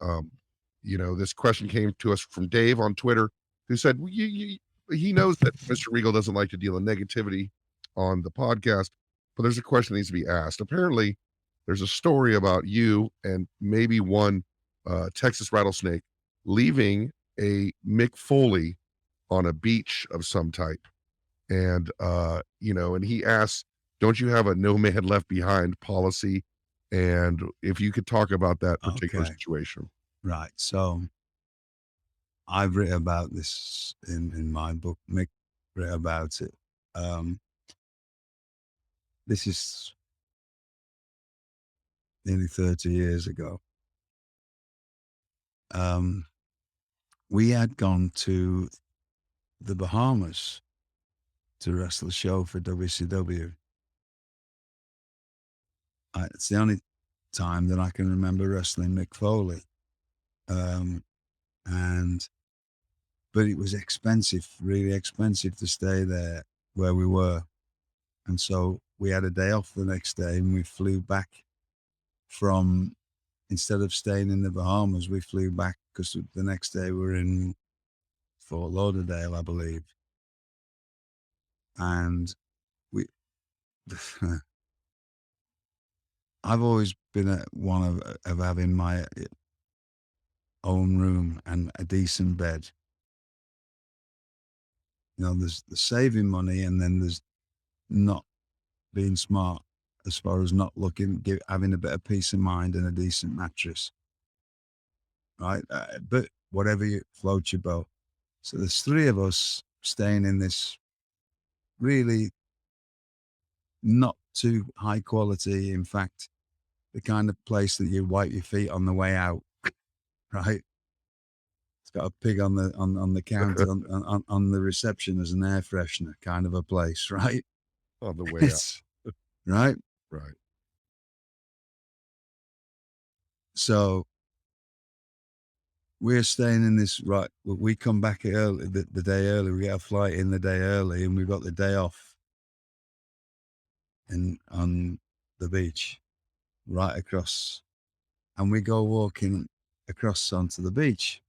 Um, this question came to us from Dave on Twitter, who said, well, he knows that Mr. Regal doesn't like to deal in negativity on the podcast, but there's a question that needs to be asked. Apparently, there's a story about you and maybe one Texas rattlesnake leaving a Mick Foley on a beach of some type. And, and he asks, don't you have a no man left behind policy? And if you could talk about that particular Okay, situation. right. So I've written about this in my book. Mick wrote about it. Um, this is nearly 30 years ago. We had gone to the Bahamas to wrestle a show for WCW. It's the only time that I can remember wrestling Mick Foley. But it was expensive, really expensive to stay there where we were. And so we had a day off the next day and we flew back from, instead of staying in the Bahamas, we flew back because the next day we were in Fort Lauderdale, I believe. And we, I've always been one of having my own room and a decent bed. There's the saving money and then there's not being smart as far as not having a bit of peace of mind and a decent mattress, right? But whatever floats your boat. So there's three of us staying in this really not too high quality. In fact, the kind of place that you wipe your feet on the way out, right? It's got a pig on the counter on the reception as an air freshener kind of a place, right? On the way out. It's right. Right. So we're staying in this, right? We come back early, the day early. We get a flight in the day early, and we've got the day off, on the beach, right across, and we go walking across onto the beach.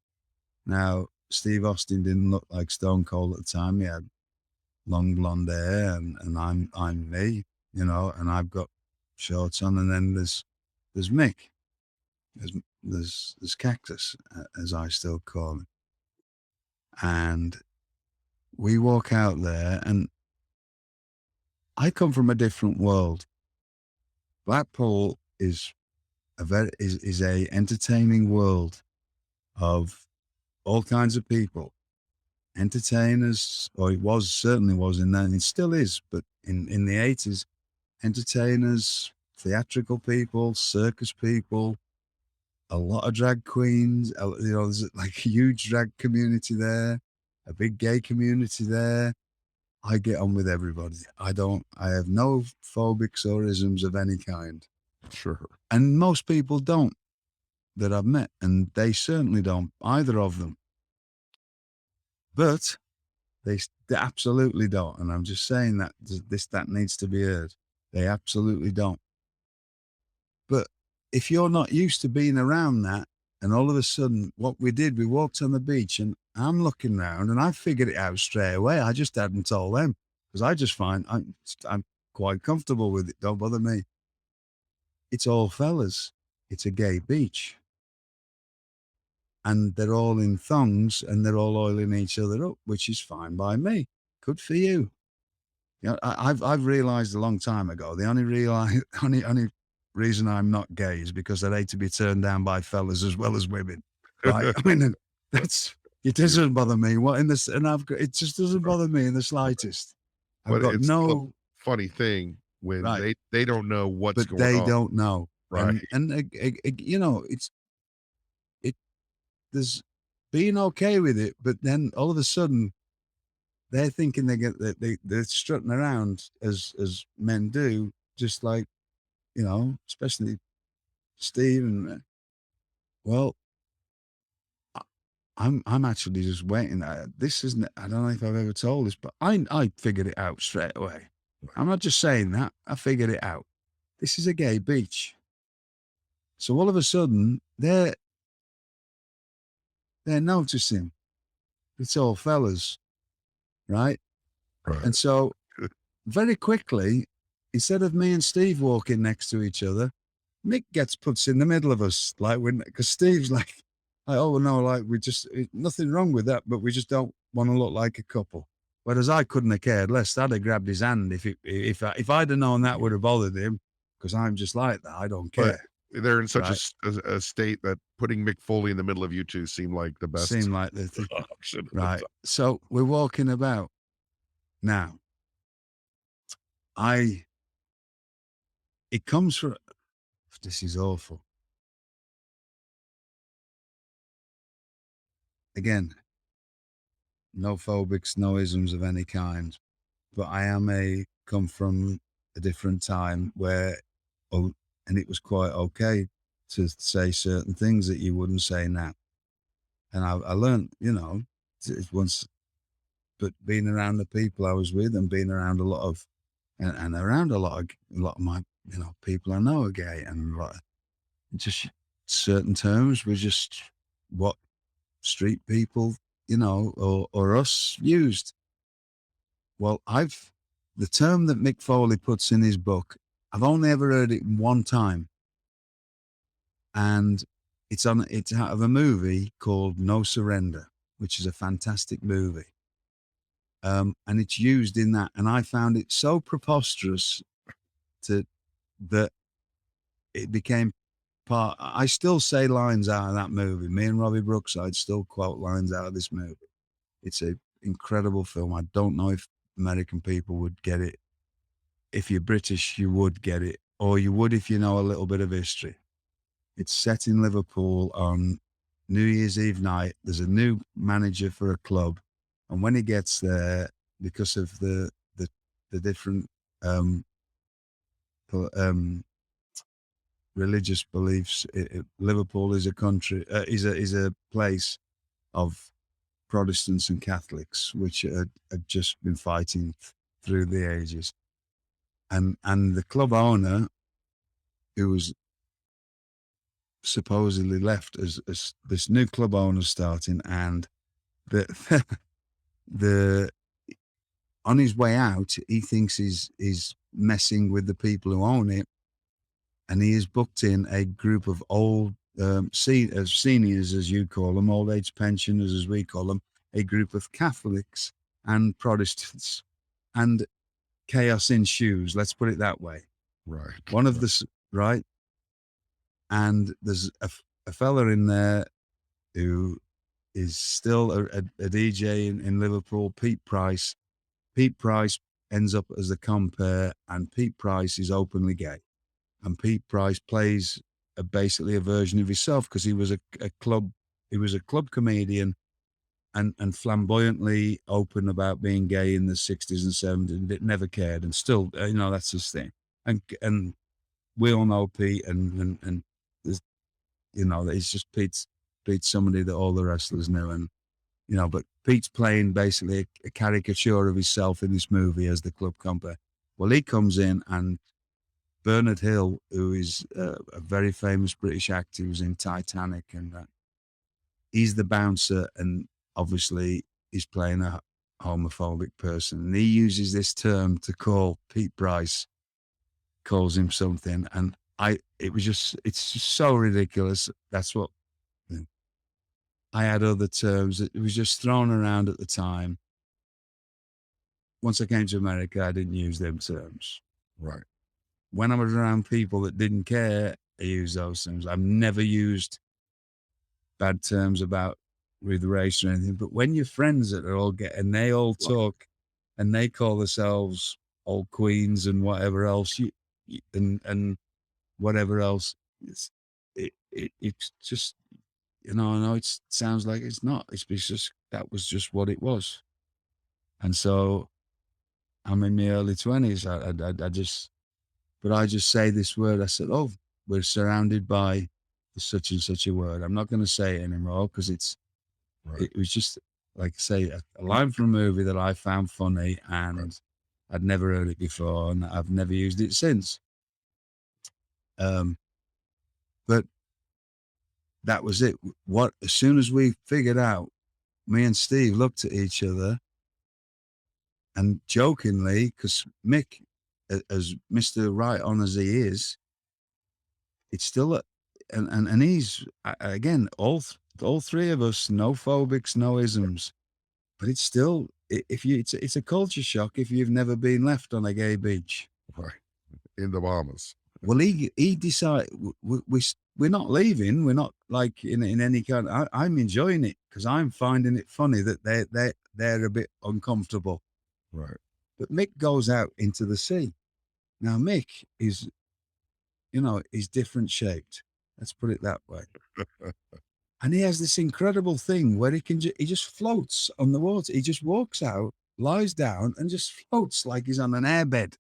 Now, Steve Austin didn't look like Stone Cold at the time. He had long blonde hair, and I'm me, and I've got shorts on, and then there's Mick. There's Cactus, as I still call him. And we walk out there, and I come from a different world. Blackpool is a entertaining world of all kinds of people, entertainers, or it certainly was in that, it still is, but in the 80s, entertainers, theatrical people, circus people, a lot of drag queens. There's like a huge drag community there, a big gay community there. I get on with everybody. I have no phobics or isms of any kind. Sure. And most people don't that I've met, and they certainly don't, either of them. But they absolutely don't. And I'm just saying that that needs to be heard. They absolutely don't. But if you're not used to being around that, and all of a sudden what we did, we walked on the beach and I'm looking around and I figured it out straight away. I just hadn't told them because I just find I'm quite comfortable with it. Don't bother me. It's all fellas. It's a gay beach. And they're all in thongs and they're all oiling each other up, which is fine by me. Good for you. I've realized a long time ago, the only reason I'm not gay is because I'd hate to be turned down by fellas as well as women. Right? I mean, it doesn't bother me. It just doesn't bother me in the slightest. But it's still a funny thing when right. they don't know what's But going they on. don't know. Right. There's being okay with it, but then all of a sudden they're thinking they're strutting around as men do, just like, especially Steve. And well, I'm actually just waiting. This isn't. I don't know if I've ever told this, but I figured it out straight away. I'm not just saying that. I figured it out. This is a gay beach. So all of a sudden, they're they're noticing. It's all fellas, right? Right. And so very quickly, instead of me and Steve walking next to each other, Mick puts in the middle of us, like because Steve's like, oh no, like nothing wrong with that, but we just don't want to look like a couple. Whereas I couldn't have cared less. I'd have grabbed his hand if I'd have known that would have bothered him, because I'm just like that. I don't But care. they're in such Right. a state that putting Mick Foley in the middle of you two seemed like the best Seemed like the thing. option at the Right. time. So we're walking about now. It comes from, this is awful. Again, no phobics, no isms of any kind. But I come from a different time where, and it was quite okay to say certain things that you wouldn't say now. And I learned, once, but being around the people I was with and being around a lot of, and around a lot of my, people I know are gay, and just certain terms were just what street people, or us used. Well, the term that Mick Foley puts in his book, I've only ever heard it one time. And it's out of a movie called No Surrender, which is a fantastic movie. And it's used in that. And I found it so preposterous that it became part. I still say lines out of that movie. Me and Robbie Brookside still quote lines out of this movie. It's an incredible film. I don't know if American people would get it. If you're British, you would get it, or you would if you know a little bit of history. It's set in Liverpool on New Year's Eve night. There's a new manager for a club, and when he gets there, because of the different religious beliefs, Liverpool is a country, is a place of Protestants and Catholics, which had just been fighting through the ages. And the club owner, who was supposedly left as this new club owner starting, and the the on his way out, he thinks he's messing with the people who own it, and he has booked in a group of old seniors, as you call them, old age pensioners, as we call them, a group of Catholics and Protestants, and chaos ensues. Let's put it that way. Right. One of the right, and there's a fella in there who is still a DJ in Liverpool, Pete Price. Pete Price ends up as the compere, and Pete Price is openly gay. And Pete Price plays basically a version of himself, because he was a club comedian and flamboyantly open about being gay in the 60s and 70s, and never cared, and still, that's his thing. And we all know Pete, and there's, it's just Pete's somebody that all the wrestlers knew, and but Pete's playing basically a caricature of himself in this movie as the club compere. Well, he comes in, and Bernard Hill, who is a very famous British actor, who's in Titanic, and he's the bouncer, and obviously he's playing a homophobic person, and he uses this term to call Pete Price, calls him something, and it's just so ridiculous. That's what I had other terms. It was just thrown around at the time. Once I came to America, I didn't use them terms. Right. When I was around people that didn't care, I used those terms. I've never used bad terms with race or anything. But when your friends that are all and they all talk, and they call themselves old queens and whatever else, and whatever else, it's just, I know it sounds like it's not. It's just, that was just what it was. And so I'm in my early 20s. I just say this word. I said, oh, we're surrounded by such and such a word. I'm not going to say it anymore, because it was just, like I say, a line from a movie that I found funny, and I'd never heard it before, and I've never used it since. But that was it. What, as soon as we figured out, me and Steve looked at each other and jokingly, because Mick, as Mr. Right on as he is, it's still and he's again all three of us, no phobics, no isms, but it's still, if you, it's a culture shock if you've never been left on a gay beach. Right. In the Bahamas. Well, he decided we're not leaving. We're not like in any kind. I'm enjoying it because I'm finding it funny that they're a bit uncomfortable. Right. But Mick goes out into the sea. Now Mick is, he's different shaped. Let's put it that way. And he has this incredible thing where he just floats on the water. He just walks out, lies down, and just floats like he's on an airbed.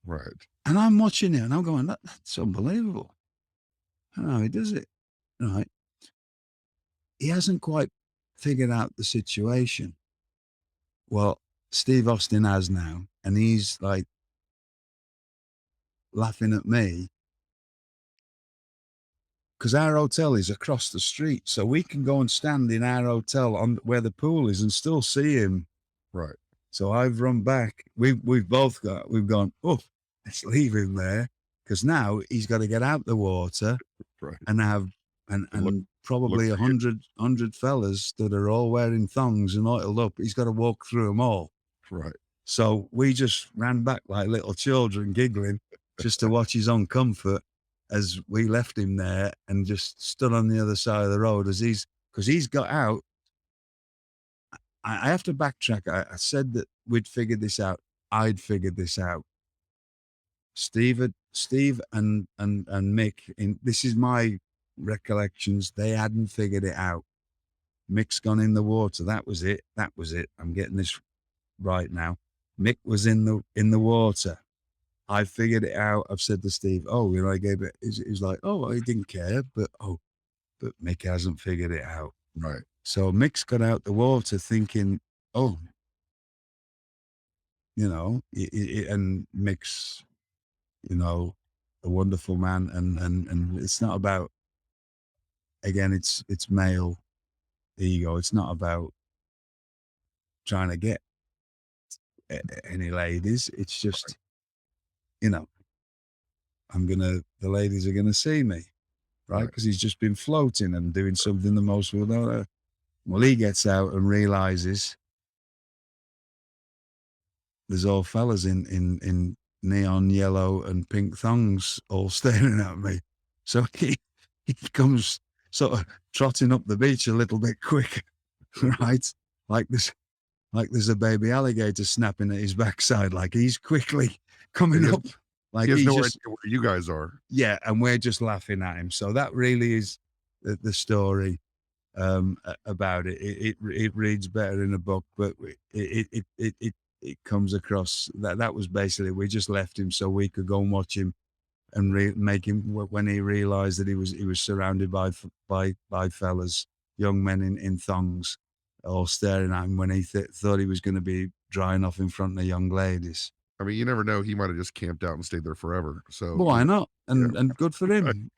Right. And I'm watching it, and I'm going, that's unbelievable. I don't know how he does it. Right. He hasn't quite figured out the situation. Well, Steve Austin has now, and he's like laughing at me because our hotel is across the street. So we can go and stand in our hotel on where the pool is and still see him. Right. So I've run back. We've gone, oh, let's leave him there. Because now he's got to get out the water, Right. and have and probably look 100 fellas that are all wearing thongs and oiled up. He's got to walk through them all. Right. So we just ran back like little children, giggling, just to watch his own comfort as we left him there and just stood on the other side of the road because he's got out. I have to backtrack. I said that we'd figured this out. I'd figured this out. Steve and Mick, this is my recollections, they hadn't figured it out. Mick's gone in the water. That was it. I'm getting this right now. Mick was in the water. I figured it out. I've said to Steve, I gave it. He's like, I didn't care, but Mick hasn't figured it out. Right. So Mick's got out the water thinking, and Mick's, a wonderful man, and it's not about, again, it's male ego. It's not about trying to get any ladies. It's just, the ladies are gonna see me, right? Because he's just been floating and doing something the most will know. Well, he gets out and realizes there's all fellas in neon yellow and pink thongs all staring at me. So he comes sort of trotting up the beach a little bit quick, right? Like there's a baby alligator snapping at his backside, like he's quickly coming up. Like he has no idea where you guys are. Yeah, and we're just laughing at him. So that really is the story about it. It reads better in a book, but it comes across that was basically, we just left him so we could go and watch him and make him, when he realized that he was surrounded by fellas, young men in thongs, all staring at him when he thought he was going to be drying off in front of young ladies. I mean, you never know. He might have just camped out and stayed there forever. So well, why not? And good for him,